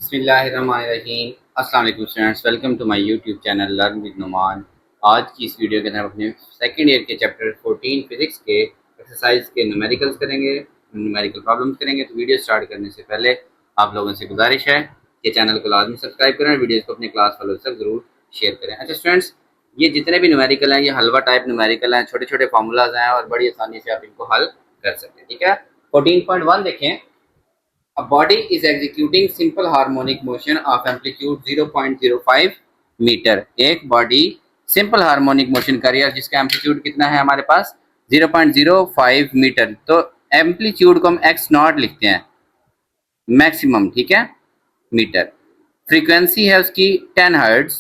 बिस्मिल्लाहिर्रहमानिर्रहीम। अस्सलाम वालेकुम students, welcome to my YouTube channel learn with Numan. आज की इस वीडियो के अंदर हम अपने सेकेंड ईयर के चैप्टर 14 फिजिक्स के एक्सरसाइज के न्यूमेरिकल्स करेंगे, न्यूमेरिकल प्रॉब्लम्स करेंगे। तो वीडियो स्टार्ट करने से पहले आप लोगों से गुजारिश है कि चैनल को लाजमी सब्सक्राइब करें और वीडियोज़ को अपने क्लास वालों तक ज़रूर शेयर करें। अच्छा स्टूडेंट्स, ये जितने भी न्यूमेरिकल हैं ये हलवा टाइप न्यूमेरिकल हैं, छोटे छोटे फार्मूलाज हैं और बड़ी आसानी से आप इनको हल कर सकते हैं। ठीक है, 14.1 देखें। A body is executing simple harmonic motion of amplitude 0.05 metre. एक बॉडी सिंपल हार्मोनिक मोशन कर रही है जिसका एम्पलीट्यूड कितना है हमारे पास 0.05 मीटर। तो एम्पलीट्यूड को हम एक्स नॉट लिखते हैं, मैक्सिमम, ठीक है, मीटर। फ्रीक्वेंसी है उसकी 10 hertz.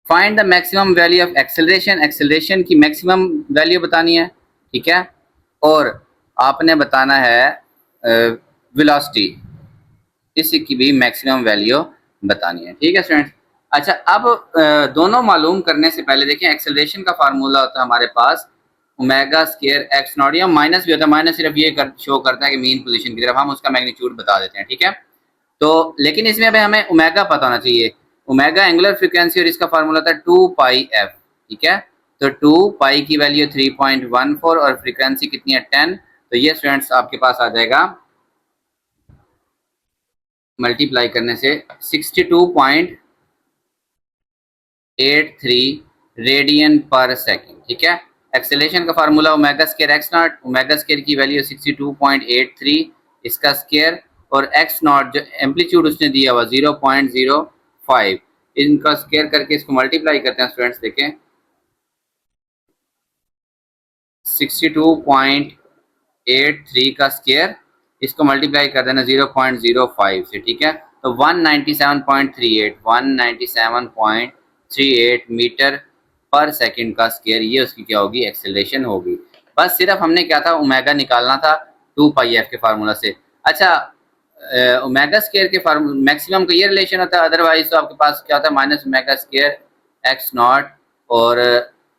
Find the maximum value of acceleration, acceleration की मैक्सिमम वैल्यू बतानी है, ठीक है। और आपने बताना है वेलोसिटी, इसकी भी मैक्सिमम वैल्यू बतानी है, ठीक है स्टूडेंट्स। अच्छा, अब दोनों मालूम करने से पहले देखें, एक्सेलरेशन का फार्मूला होता है हमारे पास ओमेगा स्क्वायर एक्स नॉट, या माइनस भी होता है। माइनस सिर्फ ये शो करता है कि मीन पोजीशन की तरफ हम उसका मैग्नीट्यूड बता देते हैं, ठीक है। तो लेकिन इसमें अभी हमें ओमेगा पता होना चाहिए। ओमेगा एंगुलर फ्रीक्वेंसी और इसका फार्मूला था 2 पाई एफ, ठीक है। तो 2 पाई की वैल्यू 3.14 और फ्रीक्वेंसी कितनी है 10। तो ये स्टूडेंट्स आपके पास आ जाएगा मल्टीप्लाई करने से 62.83 रेडियन पर सेकेंड, ठीक है। एक्सेलेरेशन का formula omega square x not, omega square की वैल्यू 62.83 इसका स्क्वायर, और एक्स नॉट जो एम्पलीट्यूड उसने दिया हुआ 0.05, इनका स्क्वायर करके इसको मल्टीप्लाई करते हैं स्टूडेंट्स। देखें 62.83 का स्क्वायर, इसको मल्टीप्लाई कर देना 0.05 से, ठीक है। तो 197.38 मीटर पर सेकंड का स्क्वायर, ये उसकी क्या होगी, एक्सेलरेशन होगी। बस सिर्फ हमने क्या था, ओमेगा निकालना था 2 पाई एफ के फार्मूला से। अच्छा, ओमेगा स्क्वायर के फार्मूला मैक्सिमम का ये रिलेशन होता है, अदरवाइज तो आपके पास क्या होता है minus omega square x not और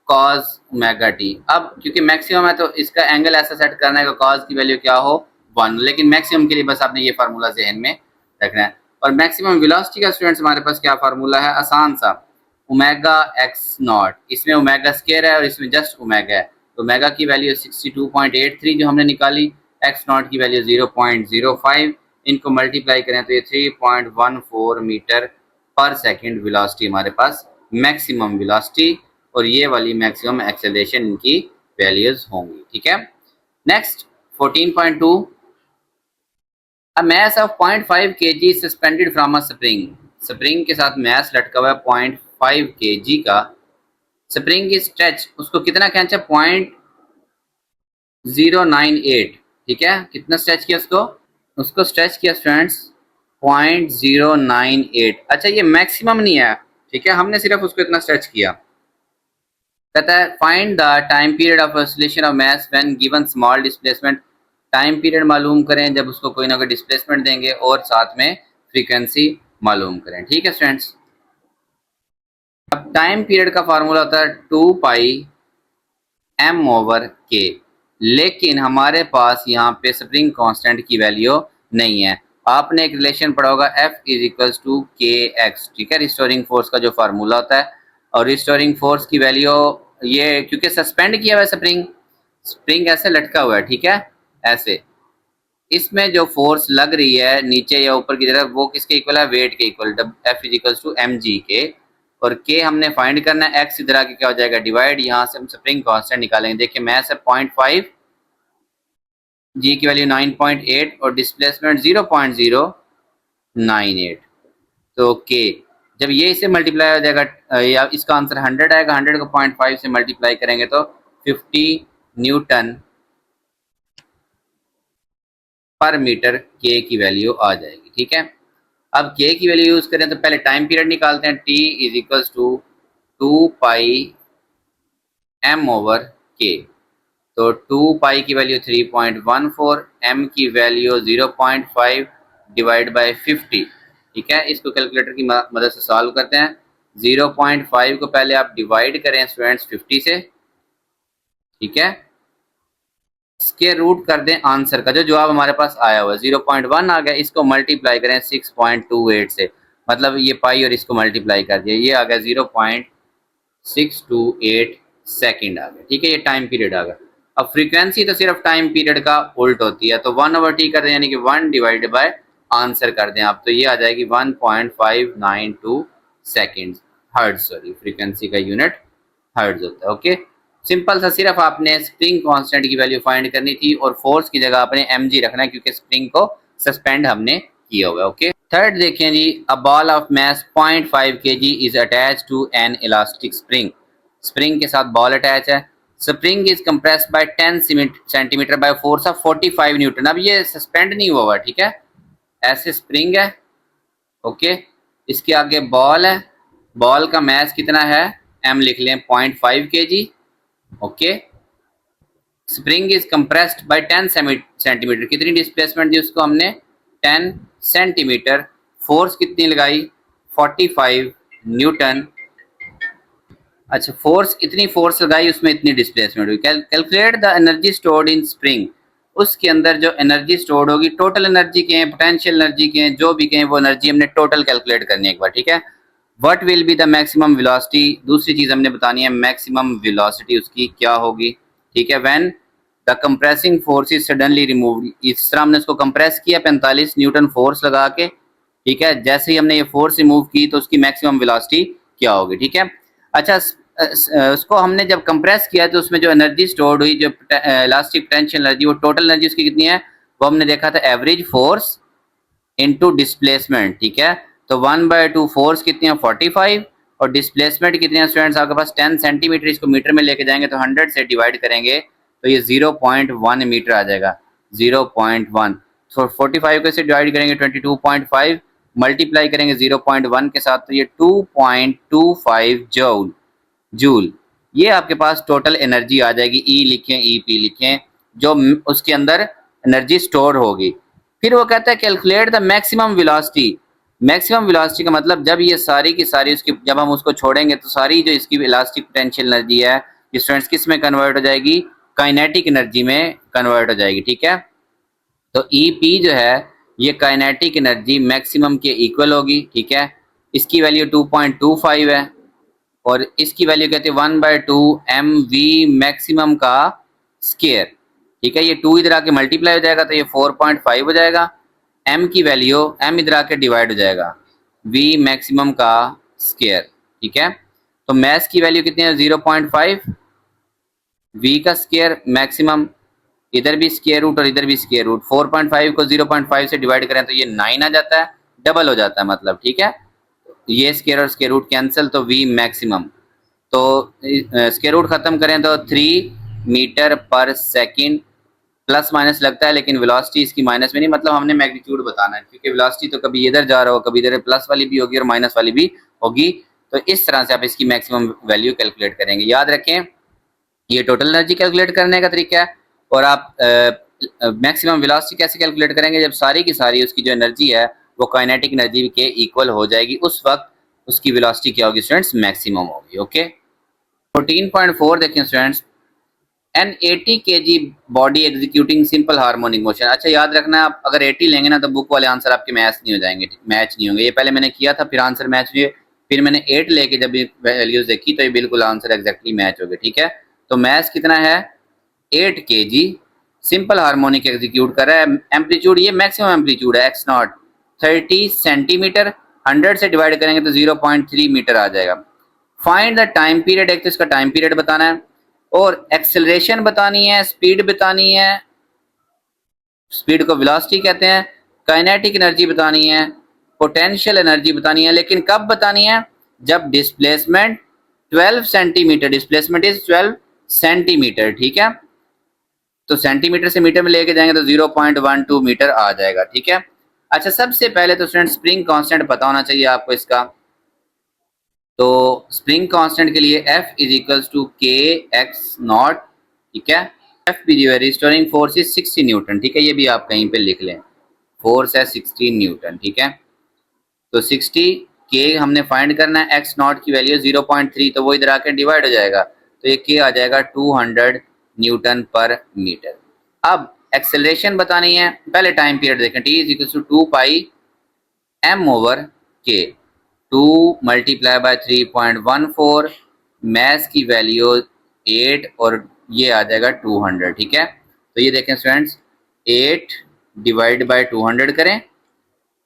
कॉस ओमेगा टी। अब क्योंकि मैक्सिमम है तो इसका एंगल ऐसा सेट करना है कि कॉस की वैल्यू क्या हो 1, लेकिन मैक्सिमम के लिए बस आपने ये फार्मूला जहन में रखना है। और मैक्सिमम वेलोसिटी का स्टूडेंट्स हमारे पास क्या फार्मूला है, आसान सा, ओमेगा एक्स नॉट। इसमें ओमेगा स्क्वायर है और इसमें जस्ट ओमेगा है। तो ओमेगा की वैल्यू 62.83 जो हमने निकाली, एक्स नॉट की वैल्यू 0.05, इनको मल्टीप्लाई करें तो ये 3.14 मीटर पर सेकेंड वेलोसिटी हमारे पास मैक्सिमम वेलोसिटी, और ये वाली मैक्सिमम एक्सेलरेशन इनकी वैल्यूज होंगी, ठीक है। Next 14.2, a mass of 0.5 kg suspended from a spring. Spring के साथ मैस लटका हुआ है 0.5 kg का। स्प्रिंग की स्ट्रेच, उसको कितना खींचा, 0.098, ठीक है। कितना स्ट्रेच किया उसको, उसको स्ट्रेच किया स्टूडेंट्स 0.098। अच्छा, ये मैक्सिमम नहीं है, ठीक है, हमने सिर्फ उसको इतना स्ट्रेच किया। कहता है find the time period of oscillation of mass when given small displacement. Time period मालूम करें जब उसको कोई ना कोई डिस्प्लेसमेंट देंगे, और साथ में फ्रीक्वेंसी मालूम करें, ठीक है स्टूडेंट्स। अब टाइम पीरियड का फार्मूला होता है 2 पाई m/k, लेकिन हमारे पास यहाँ पे स्प्रिंग कांस्टेंट की वैल्यू नहीं है। आपने एक रिलेशन पढ़ा होगा F इज इक्वल्स टू के एक्स, ठीक है, रिस्टोरिंग फोर्स का जो फार्मूला होता है। और रिस्टोरिंग फोर्स की वैल्यू, ये क्योंकि सस्पेंड किया हुआ है स्प्रिंग, स्प्रिंग ऐसे लटका हुआ है, ठीक है, ऐसे, इसमें जो फोर्स लग रही है नीचे या ऊपर की तरफ वो किसके इक्वल है, वेट के equal, F is equals to mg के। और के हमने फाइंड करना है, एक्स इधर आके क्या हो जाएगा, डिवाइड, यहाँ से हम स्प्रिंग कांस्टेंट निकालेंगे। देखिए मैस है 0.5, जी की वैल्यू 9.8 और डिस्प्लेसमेंट 0.098। तो के जब ये इससे मल्टीप्लाई हो जाएगा, या इसका आंसर 100 आएगा, 100 को 0.5 से मल्टीप्लाई करेंगे तो 50 न्यूटन पर मीटर के की वैल्यू आ जाएगी, ठीक है। अब के की वैल्यू यूज करें तो पहले टाइम पीरियड निकालते हैं, T is equals to 2 pi m/k। तो 2 पाई की वैल्यू 3.14, m की वैल्यू 0.5 डिवाइड बाय 50, ठीक है। इसको कैलकुलेटर की मदद से सॉल्व करते हैं। 0.5 को पहले आप डिवाइड करें स्टूडेंट्स 50 से, ठीक है, स्क्वायर रूट कर दें आंसर का, जो जवाब हमारे पास आया हुआ है 0.1 आ गया, इसको मल्टीप्लाई करें 6.28 से, मतलब ये पाई और इसको मल्टीप्लाई कर दिया, ये आ गया 0.628 सेकेंड आ गया। ठीक है, ये टाइम पीरियड आ गया। अब फ्रीक्वेंसी तो सिर्फ टाइम पीरियड का उल्ट होती है, तो 1/t कर दें, यानी कि 1 डिवाइडेड बाय आंसर कर दें आप, तो ये आ जाएगी 1.592 सेकेंड, हर्ट्ज, सॉरी फ्रीक्वेंसी का यूनिट हर्ट्ज होता है। ओके, सिंपल सा, सिर्फ आपने स्प्रिंग कांस्टेंट की वैल्यू फाइंड करनी थी और फोर्स की जगह आपने mg रखना है, क्योंकि स्प्रिंग को सस्पेंड हमने किया हुआ है। ओके, थर्ड देखें जी, a ball of mass 0.5 kg is attach to an elastic spring. Spring के साथ बॉल अटैच है, spring is compressed by 10 centimetre by force of 45 newton. अब ये सस्पेंड नहीं हुआ हुआ, ठीक है, ऐसे स्प्रिंग है। ओके, इसके आगे बॉल है, बॉल का मैस कितना है, m लिख लें 0.5 kg। Okay, spring is compressed by 10 centimetre, कितनी डिस्प्लेसमेंट दी उसको हमने, 10 सेंटीमीटर, फोर्स कितनी लगाई, 45 न्यूटन। अच्छा, फोर्स, इतनी फोर्स लगाई, उसमें इतनी डिस्प्लेसमेंट हुई। Calculate the energy stored in spring, उसके अंदर जो एनर्जी स्टोर्ड होगी, टोटल एनर्जी के हैं, पोटेंशियल एनर्जी के हैं, जो भी के हैं, वो एनर्जी हमने टोटल कैलकुलेट करनी है एक बार। ठीक है, what will be the maximum velocity, दूसरी चीज हमने बतानी है, मैक्सिमम वेलोसिटी उसकी क्या होगी। ठीक है, when the compressing force is suddenly removed, इस तरह हमने उसको कंप्रेस किया 45 न्यूटन फोर्स लगा के। ठीक है, जैसे ही हमने ये फोर्स रिमूव की तो उसकी मैक्सिमम वेलोसिटी क्या होगी। ठीक है, अच्छा, उसको हमने जब कंप्रेस किया तो उसमें जो एनर्जी स्टोर्ड हुई, जो इलास्टिक पोटेंशियल एनर्जी, वो टोटल एनर्जी उसकी कितनी है, वो हमने देखा था एवरेज फोर्स इनटू डिस्प्लेसमेंट। ठीक है, तो 1/2 फोर्स कितनी है, 45, और डिस्प्लेसमेंट कितनी है स्टूडेंट्स आपके पास, 10 सेंटीमीटर। इसको मीटर में लेके जाएंगे तो 100 से डिवाइड करेंगे तो ये 0.1 मीटर आ जाएगा, 0.1। तो 45 को से डिवाइड करेंगे 22.5, मल्टीप्लाई करेंगे 0.1 के साथ, तो ये 2.25 जूल, ये आपके पास टोटल एनर्जी आ जाएगी। ई लिखें, ई पी लिखें, जो उसके अंदर एनर्जी स्टोर होगी। फिर वो कहता है calculate the maximum velocity. Maximum velocity का मतलब, जब ये सारी की सारी उसकी, जब हम उसको छोड़ेंगे तो सारी जो इसकी इलास्टिक पोटेंशियल एनर्जी है, स्टूडेंट्स किस में कन्वर्ट हो जाएगी, काइनेटिक एनर्जी में कन्वर्ट हो जाएगी। ठीक है, तो ई पी जो है ये काइनेटिक एनर्जी मैक्सिमम के इक्वल होगी। ठीक है, इसकी वैल्यू 2.25 है, और इसकी वैल्यू कहते हैं 1/2 mv मैक्सिमम का स्केयर। ठीक है, ये 2 इधर आके मल्टीप्लाई हो जाएगा तो ये 4.5 हो जाएगा, m की वैल्यू, m इधर आके डिवाइड हो जाएगा, v मैक्सिमम का स्केयर। ठीक है, तो मैस की वैल्यू कितनी है, 0.5, v का स्केयर मैक्सिमम, इधर भी स्केयर रूट और इधर भी स्केयर रूट, 4.5 को 0.5 से डिवाइड करें तो ये 9 आ जाता है, डबल हो जाता है मतलब। ठीक है, ये स्केयर और स्केयर रूट कैंसिल, तो v मैक्सिमम, तो स्क्वायर रूट खत्म करें तो 3 मीटर पर सेकंड, प्लस माइनस लगता है लेकिन वेलोसिटी इसकी माइनस में नहीं, मतलब हमने मैग्नीट्यूड बताना है, क्योंकि वेलोसिटी तो कभी इधर जा रहा हो, कभी इधर प्लस वाली भी होगी और माइनस वाली भी होगी। तो इस तरह से आप इसकी मैक्सिमम वैल्यू कैलकुलेट करेंगे। याद रखें, ये टोटल एनर्जी कैलकुलेट करने का तरीका है, और आप मैक्सिमम वेलोसिटी कैसे कैलकुलेट करेंगे, जब सारी की सारी उसकी जो एनर्जी है वो काइनेटिक एनर्जी के इक्वल हो जाएगी, उस वक्त उसकी वेलोसिटी क्या होगी स्टूडेंट्स, मैक्सिमम होगी। ओके, 14.4 देखें students, an 80 kg body executing simple harmonic motion. अच्छा, याद रखना, आप अगर 80 लेंगे ना तो बुक वाले आंसर आपके मैच नहीं हो जाएंगे, मैच नहीं होंगे। ये पहले मैंने किया था, फिर आंसर मैच हुए, फिर मैंने 8 लेके जब वैल्यूज देखी तो ये बिल्कुल आंसर एग्जैक्टली मैच हो गए। ठीक है, तो मैच कितना है, 8 kg, सिंपल हार्मोनिक एग्जीक्यूट कर रहा है। एम्पलीट्यूड, ये मैक्सिमम एम्पलीट्यूड है, x0 30 सेंटीमीटर, 100 से डिवाइड करेंगे तो 0.3 मीटर आ जाएगा। फाइंड द टाइम पीरियड, एक तो इसका टाइम पीरियड बताना है, और एक्सेलरेशन बतानी है, स्पीड बतानी है, स्पीड को वेलोसिटी कहते हैं, काइनेटिक एनर्जी बतानी है, पोटेंशियल एनर्जी बतानी है, लेकिन कब बतानी है, जब displacement 12 centimetre, displacement is 12 centimetre. ठीक है, तो सेंटीमीटर से मीटर में लेके जाएंगे तो 0.12 मीटर आ जाएगा। ठीक है, अच्छा, सबसे पहले तो स्टूडेंट स्प्रिंग कांस्टेंट पता होना चाहिए आपको इसका, तो स्प्रिंग कांस्टेंट के लिए F इज इक्वल्स टू के एक्स नॉट। ठीक है, F भी जो है रिस्टोरिंग फोर्स इज 60 न्यूटन। ठीक है, ये भी आप कहीं पे लिख लें, फोर्स है 60 न्यूटन। ठीक है, तो 60 के हमने फाइंड करना है, एक्स नॉट की वैल्यू 0.3, तो वो इधर आके डिवाइड हो जाएगा, तो ये के आ जाएगा 200 न्यूटन पर मीटर। अब एक्सेलरेशन बतानी है, पहले टाइम पीरियड देखें, T is equal to 2 pi M over K, 2 multiply by 3.14, math की वैल्यू 8 और ये आ जाएगा 200। ठीक है, तो ये देखें स्टूडेंट्स, 8 डिवाइड बाय 200 करें,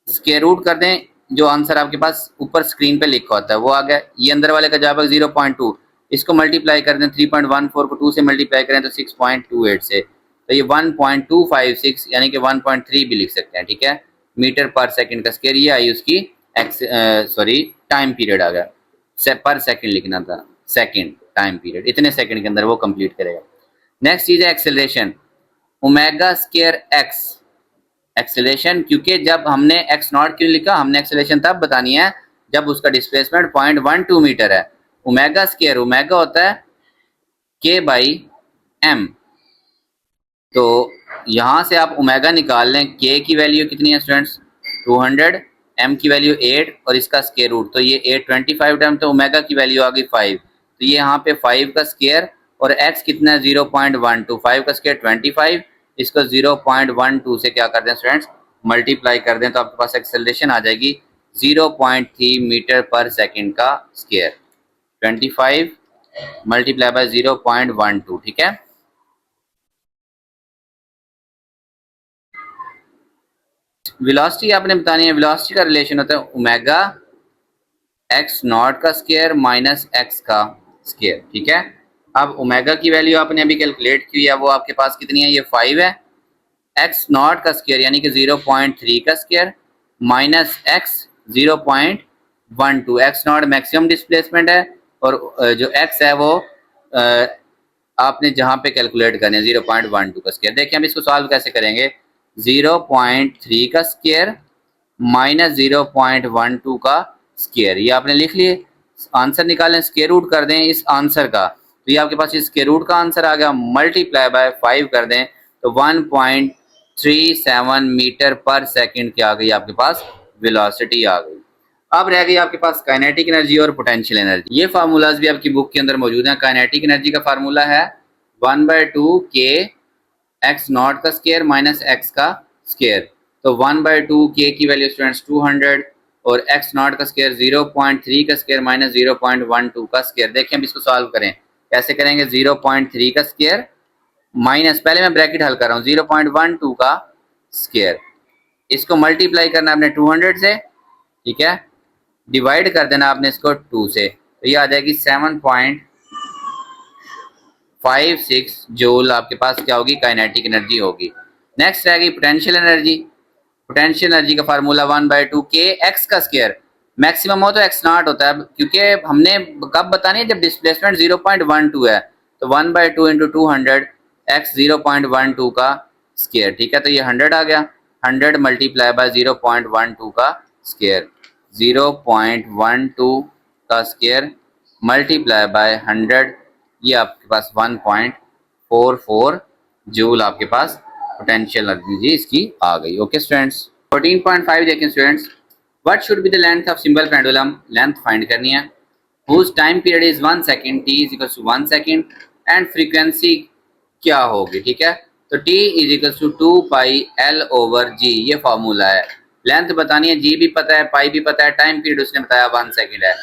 स्क्वायर रूट कर दें, जो आंसर आपके पास ऊपर स्क्रीन पे लिखा होता है वो आ गया। ये अंदर वाले का जवाब है 0.2, इसको मल्टीप्लाई कर दें, 3.14 को 2 से मल्टीप्लाई करें तो 6.28 से, तो ये 1.256 यानी कि 1.3 भी लिख सकते हैं। ठीक है, मीटर पर सेकंड का स्क्वायर, ये आई उसकी टाइम पीरियड आ गया, पर सेकंड लिखना था, सेकंड टाइम पीरियड, इतने सेकंड के अंदर वो कंप्लीट करेगा। नेक्स्ट चीज है acceleration, omega square x, acceleration, क्योंकि जब हमने एक्स नॉट क्यों लिखा, हमने एक्सेलरेशन तब बतानी है जब उसका डिस्प्लेसमेंट 0.12 मीटर है। ओमेगा स्क्वायर, ओमेगा होता है के बाई एम, तो यहां से आप ओमेगा निकाल लें, के की वैल्यू कितनी है स्टूडेंट्स 200, एम की वैल्यू 8 और इसका स्क्वायर रूट, तो ये 8 25 टाइम, तो ओमेगा की वैल्यू आ गई 5, तो ये यहाँ पे 5 का स्क्वायर और x कितना है 0.12, 5 का स्क्वायर 25, इसको 0.12 से क्या कर दें स्टूडेंट्स मल्टीप्लाई कर दें, तो आपके पास एक्सेलरेशन आ जाएगी 0.3 मीटर पर सेकंड का स्क्वायर, 25 मल्टीप्लाई बाय 0.12। ठीक है, वेलोसिटी आपने बतानी है, वेलोसिटी का रिलेशन होता है ओमेगा एक्स नॉट का स्क्वायर माइनस एक्स का स्क्वायर। ठीक है, अब ओमेगा की वैल्यू आपने अभी कैलकुलेट की है, वो आपके पास कितनी है, ये 5 है, एक्स नॉट का स्क्वायर यानी कि 0.3 का square minus x 0.12, x not maximum displacement है और जो एक्स है वो आपने जहां पे कैलकुलेट करने 0.12 का स्क्वायर। देखिए हम इसको सॉल्व कैसे करेंगे, 0.3 का स्क्वायर माइनस 0.12 का स्क्वायर, ये आपने लिख लिए, आंसर निकालें, स्क्वायर रूट कर दें इस आंसर का, तो ये आपके पास इस स्क्वायर रूट का आंसर आ गया, मल्टीप्लाई बाय 5 कर दें तो 1.37 मीटर पर सेकंड की आ गई आपके पास वेलोसिटी आ गई। अब रह गई आपके पास काइनेटिक एनर्जी और पोटेंशियल एनर्जी, ये फार्मूलाज भी आपकी बुक के अंदर मौजूद हैं। काइनेटिक एनर्जी का फार्मूला है 1/2 के एक्स नॉट का स्क्वायर माइनस एक्स का स्क्वायर, तो 1/2 के की वैल्यू स्टूडेंट्स 200 और एक्स नॉट का स्क्वायर 0.3 का स्क्वायर माइनस 0.12 का स्क्वायर। देखिए हम इसको सॉल्व करें, कैसे करेंगे, 0.3 का स्क्वायर माइनस, पहले मैं ब्रैकेट हल कर रहा हूँ, 0.12 का स्क्वायर, इसको मल्टीप्लाई करना आपने 200 से, ठीक है, डिवाइड कर देना आपने इसको 2 से, तो ये आ जाएगी 7.56 जूल आपके पास क्या होगी, काइनेटिक एनर्जी होगी। नेक्स्ट रहेगी पोटेंशियल एनर्जी, पोटेंशियल एनर्जी का फार्मूला 1/2 के एक्स का स्क्वायर, मैक्सिमम हो तो एक्स नॉट होता है, क्योंकि हमने कब बतानी है, जब डिस्प्लेसमेंट 0.12 है, तो 1/2 इंटू 200 एक्स 0.12 का स्क्वायर। ठीक है, तो ये 100 आ गया, 100 मल्टीप्लाई बाय 0.12 का स्क्वायर, 0.12 का स्क्वायर मल्टीप्लाई बाय 100, ये आपके पास 1.44 जूल आपके पास पोटेंशियल एनर्जी इसकी आ गई। ओके स्टूडेंट्स, 14.5 देखें students, what should be the length of simple pendulum, length find करनी है, whose time period is 1 second, t is equal to 1 second and frequency क्या होगी। ठीक है, तो t is equal to 2 pi l over g, ये formula है। Length बतानी है, g भी पता है, पाई भी पता है, टाइम पीरियड उसने बताया 1 सेकंड है,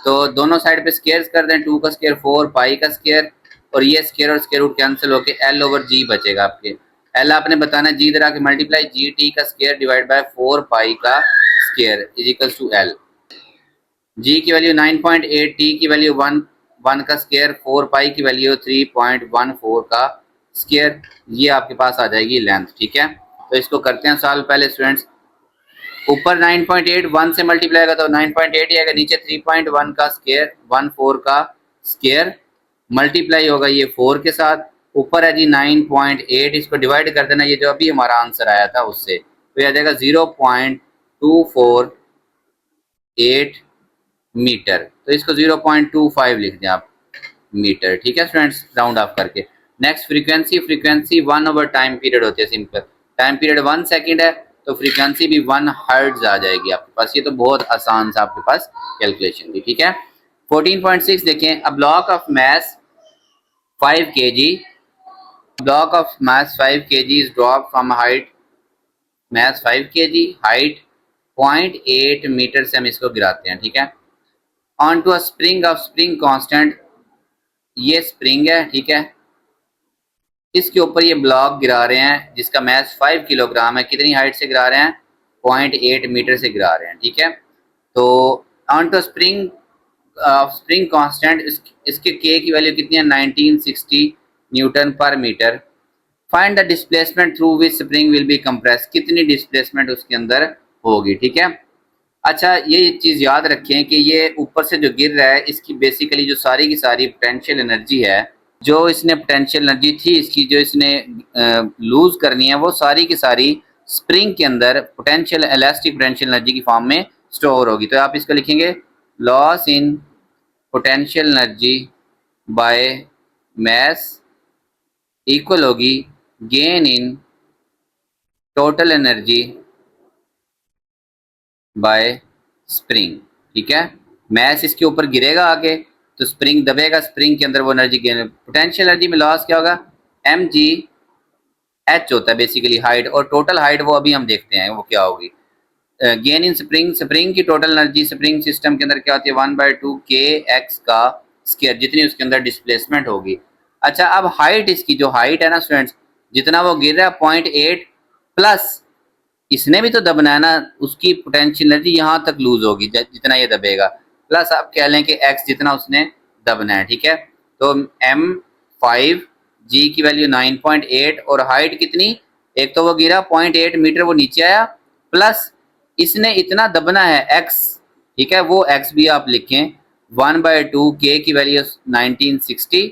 तो दोनों साइड पे स्क्वायर कर दें, 2 का स्क्वायर 4 पाई का स्क्वायर और ये स्क्वायर और स्क्वायर रूट कैंसिल होके l ओवर g बचेगा आपके, l आपने बताना है g इधर आके मल्टीप्लाई जी टी का स्क्वायर डिवाइड बाय 4 पाई का square is equal to l, g की वैल्यू 9.8, t की वैल्यू 1 का स्क्वायर, 4 पाई की वैल्यू 3.14 का स्क्वायर, ये आपके पास आ जाएगी लेंथ। ठीक है, तो इसको करते हैं सॉल्व। पहले स्टूडेंट्स ऊपर 9.8 1 से मल्टीप्लाई होगा तो 9.8 ही आएगा, नीचे 3.1 का स्क्वायर 14 का स्क्वायर मल्टीप्लाई होगा ये 4 के साथ, ऊपर है जी 9.8, इसको डिवाइड कर देना, ये जो अभी हमारा आंसर आया था उससे, तो ये आ जाएगा 0.248 मीटर, तो इसको 0.25 लिख दें आप मीटर। ठीक है स्टूडेंट्स, राउंड ऑफ करके। Next frequency, frequency 1 over time period होती है, सिंपल, टाइम पीरियड 1 सेकंड है तो फ्रीक्वेंसी भी 1 हर्ट्ज आ जाएगी आपके पास, ये तो बहुत आसान सा आपके पास कैलकुलेशन थी। ठीक है, 14.6 देखें, a block of mass 5 kg block of mass 5 kg is dropped from height mass 5 kg height 0.8 metre से हम इसको गिराते हैं, ठीक है। On to a spring of spring constant, ये स्प्रिंग है, ठीक है। इसके ऊपर ये ब्लॉक गिरा रहे हैं जिसका मैस 5 किलोग्राम है। कितनी हाइट से गिरा रहे हैं? 0.8 मीटर से गिरा रहे हैं, ठीक है। तो on to spring spring constant, इसके के की वैल्यू कितनी है? 1960 न्यूटन पर metre. Find the displacement through which spring will be compress, कितनी डिस्प्लेसमेंट उसके अंदर होगी, ठीक है। अच्छा, ये चीज़ याद रखें कि ये ऊपर से जो गिर रहा है इसकी बेसिकली जो सारी की सारी पोटेंशियल एनर्जी है, जो इसने पोटेंशियल एनर्जी थी इसकी जो इसने लूज करनी है, वो सारी की सारी स्प्रिंग के अंदर पोटेंशियल इलास्टिक पोटेंशियल एनर्जी की फॉर्म में स्टोर होगी। तो आप इसको लिखेंगे loss in potential energy by mass equal होगी gain in total energy by spring, ठीक है। मैस इसके ऊपर गिरेगा आगे तो स्प्रिंग दबेगा, स्प्रिंग के अंदर वो एनर्जी गेन, पोटेंशियल एनर्जी में लॉस क्या होगा? एम जी एच होता है बेसिकली हाइट, और टोटल हाइट वो अभी हम देखते हैं वो क्या होगी। गेन इन स्प्रिंग, स्प्रिंग की टोटल एनर्जी स्प्रिंग सिस्टम के अंदर क्या होती है? 1/2 के एक्स का स्क्वायर, जितनी उसके अंदर डिस्प्लेसमेंट होगी। अच्छा, अब हाइट, इसकी जो हाइट है ना स्टूडेंट्स, जितना वो गिर रहा है 0.8 प्लस इसने भी तो दबना है ना, उसकी पोटेंशियल एनर्जी यहाँ तक लूज होगी जितना ये दबेगा, प्लस आप कह लें कि एक्स जितना उसने दबना है, ठीक है। तो M5 G की वैल्यू 9.8 और हाइट कितनी? एक तो वो गिरा 0.8 मीटर, वो नीचे आया, प्लस इसने इतना दबना है एक्स, ठीक है। वो एक्स भी आप लिखें 1/2 के की वैल्यू 1960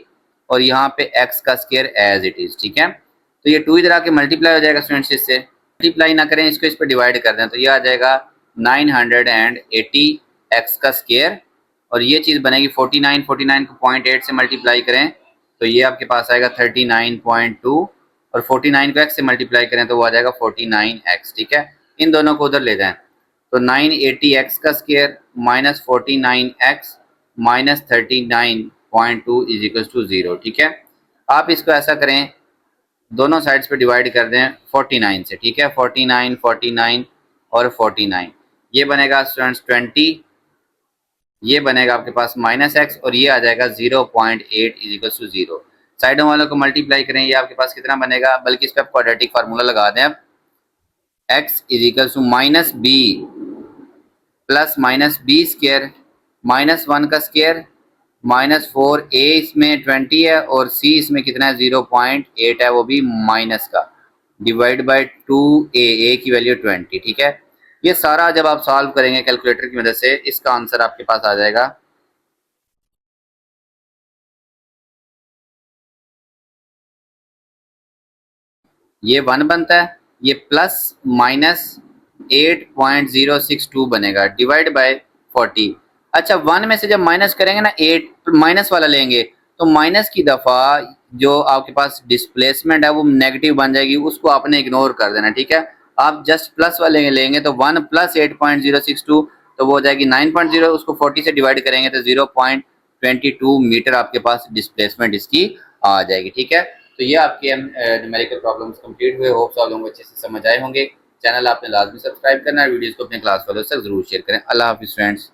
और यहाँ पे एक्स का स्क्वायर एज इट इज, ठीक है। तो ये 2 इधर आके मल्टीप्लाई हो जाएगा स्टूडेंट्स, इससे मल्टीप्लाई ना करें, इसको इस पर डिवाइड कर दें तो ये आ जाएगा 980 एक्स का स्क्वायर, और ये चीज़ बनेगी 49, 49 को 0.8 से मल्टीप्लाई करें तो ये आपके पास आएगा 39.2, और 49 को एक्स से मल्टीप्लाई करें तो वो आ जाएगा 49x, ठीक है। इन दोनों को उधर ले जाएं तो 980x का square minus 49x minus 39.2 is equal to 0, ठीक है। आप इसको ऐसा करें, दोनों साइड्स पे डिवाइड कर दें 49 से, ठीक है। 49, 49 और 49, ये बनेगा स्टूडेंट्स 20, ये बनेगा आपके पास माइनस एक्स, और ये आ जाएगा 0.8 इज इक्वल टू 0। साइडों वालों को मल्टीप्लाई करें, ये आपके पास कितना बनेगा? बल्कि इस पर क्वाड्रेटिक फार्मूला लगा दें अब, X is equal to minus B plus minus B square minus 1 का स्क्वायर माइनस 4, ए इसमें 20 है और सी इसमें कितना है? 0.8 है, वो भी माइनस का, डिवाइड बाय 2 ए की वैल्यू 20, ठीक है। ये सारा जब आप सॉल्व करेंगे कैलकुलेटर की मदद से, इसका आंसर आपके पास आ जाएगा ये 1 बनता है, ये प्लस माइनस 8.062 बनेगा डिवाइड बाय 40। अच्छा, 1 में से जब माइनस करेंगे ना, 8 माइनस वाला लेंगे तो माइनस की दफ़ा जो आपके पास डिस्प्लेसमेंट है वो नेगेटिव बन जाएगी, उसको आपने इग्नोर कर देना, ठीक है। आप जस्ट प्लस वाले लेंगे तो 1 प्लस 8.062 तो वो हो जाएगी 9.0, उसको 40 से डिवाइड करेंगे तो 0.22 मीटर आपके पास डिस्प्लेसमेंट इसकी आ जाएगी, ठीक है। तो ये आपके न्यूमेरिकल प्रॉब्लम्स कंप्लीट हुए, होप्स आप लोगों को अच्छे से समझ आए होंगे। चैनल आपने लाजमी सब्सक्राइब करना है, वीडियोस को अपने क्लास वालों तक जरूर शेयर करें। अल्लाह हाफिज़ फ्रेंड्स।